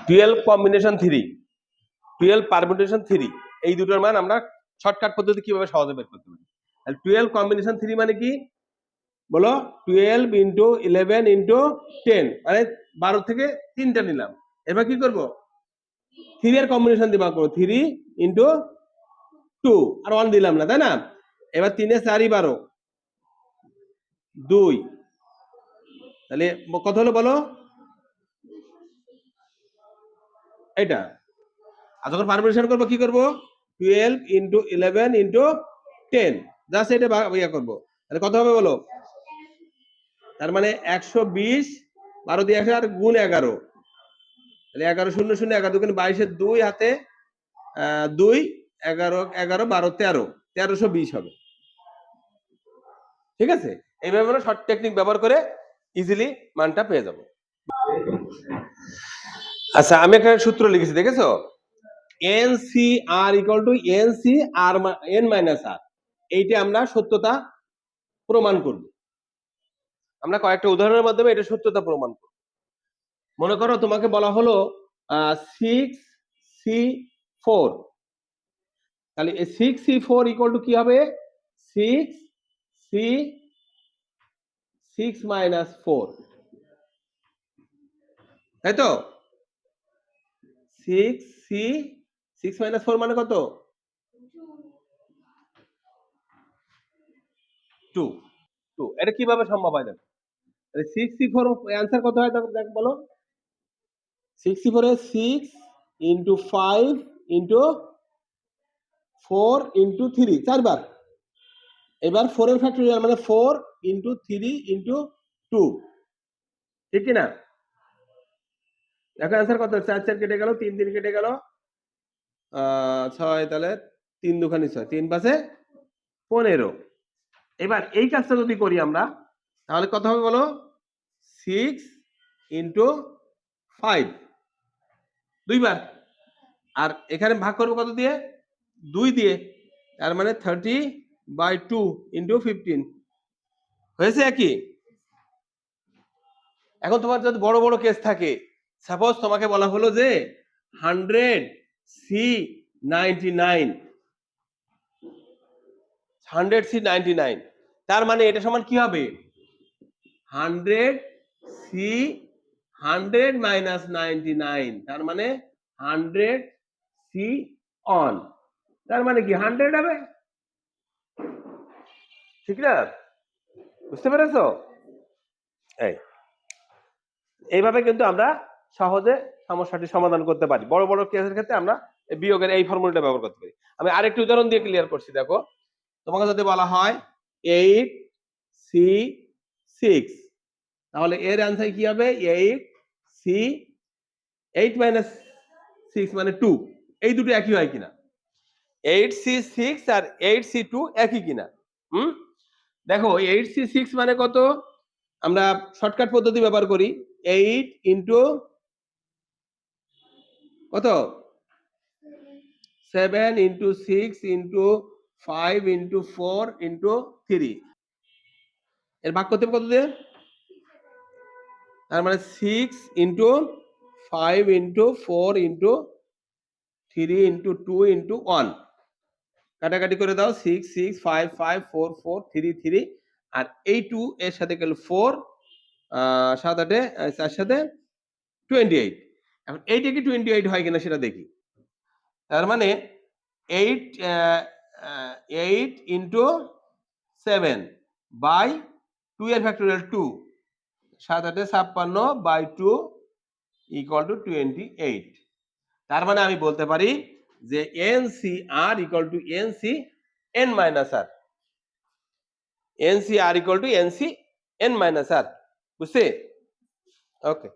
12 combination 3, 12 permutation 3, এই দুটোর মান আমরা শর্টকাট পদ্ধতি কিভাবে সহজে বের করতে পারি। তাহলে 12 কম্বিনেশন 3 মানে কি বলো? 12 ইন্টু 11 ইন্টু 10, মানে 12 থেকে 3টা নিলাম। এবার কি করব? 3 এর কম্বিনেশন দিবা করো, 3 ইন্টু 2 আর 1 দিলাম না, তাই না? এবার 3 এ 4 12, 2, তাহলে কত হলো বলো? এটা। আর যখন পারমিউটেশন করবো কি করবো? 12 ইন্টু 11 ইন্টু 10, জাস্ট এটা ইয়া করবো। তাহলে কত হবে বলো? তার মানে 120, 12 দিয়ে 100 আর গুণ 11, তাহলে 11 0 0 11 দুগুণ 22 এর 2 হাতে 2, 11 11 12 13, 1320 হবে। ঠিক আছে, এইভাবে আমরা শর্ট টেকনিক ব্যবহার করে ইজিলি মানটা পেয়ে যাব। আচ্ছা, আমি একটা সূত্র লিখেছি, দেখেছো? NCR equal to NCR n minus R, এইটা আমরা সত্যতা প্রমাণ করব। আমরা কয়েকটা উদাহরণের মাধ্যমে এটা সত্যতা প্রমাণ করব। মনে করো তোমাকে বলা হলো 6C4, তাহলে 6C4 ইকুয়াল টু কি হবে? 6 মাইনাস 4, তাই তো? 6 মাইনাস 4 মানে কত? 2। এটা কিভাবে সম্ভব হয়? দেখো 6C4 অ্যান্সার কত হয় দেখ বলো? 6C4 এ 6 ইন্টু 5 ইন্টু 4 ইন্টু 3, 4 বার। এবার 4 এর ফ্যাক্টরিয়াল মানে 4 ইন্টু 3 ইন্টু 2, ঠিক কিনা? দেখো অ্যান্সার কত? 4 4 কেটে গেল, 3 3 কেটে গেল, 6, তাহলে 3 দুখানি 6, 3 5 15। এবার এই কাজটা যদি করি আমরা, তাহলে কত হবে বলো? 6 ইন্টু 5, 2 বার। আর এখানে ভাগ করবো কত দিয়ে? 2 দিয়ে, তার মানে 30/2 ইন্টু 15 হয়েছে একই। এখন তোমার যদি বড় বড় কেস থাকে, সাপোজ তোমাকে বলা হলো যে 100C99, 100C99, তার মানে এটা সমান কি হবে? 100C 100 মাইনাস 99, তার মানে 100C অন, তার মানে কি 100 হবে, ঠিক না? বুঝতে পেরেছো? এইভাবে কিন্তু আমরা সহজে সমস্যাটি সমাধান করতে পারি। বড় বড় কেসের ক্ষেত্রে আমরা বিয়োগের এই ফর্মুলাটা ব্যবহার করতে পারি। আমি আরেকটি উদাহরণ দিয়ে ক্লিয়ার করছি। দেখো, তোমাকে যদি বলা হয় 8C6, তাহলে এর অ্যান্সার কি হবে? 8 মাইনাস 6 মানে 2, এই দুটো একই হয় কিনা? 8C6 আর 8C2 একই কিনা? দেখো 8C6 মানে কত? আমরা শর্টকাট পদ্ধতি ব্যবহার করি, 8 ইন্টু কত? 7 ইন্টু 6 ইন্টু 5 ইন্টু 4 ইন্টু 3, এর ভাগ করতে কত দিয়ে? তার মানে 6 into 5 into 4 into 3 into 2 into 1, কাটাকাটি করে দাও। 6 6 5 5 4 4 3 3, আর এই 2 এর সাথে গেল 4, 7 8 4 সাথে 28। এখন এইটা কি 28 হয় কিনা সেটা দেখি। তার মানে 8 ইন্টু 7 বাই 2 এর ফ্যাক্টোরিয়াল 2, 7 8 56 বাই 2 ইকুয়াল টু 28। তার মানে আমি বলতে পারি যে NCR equal to NCN minus R, NCR equal to NCN minus R। বুঝছি? ওকে।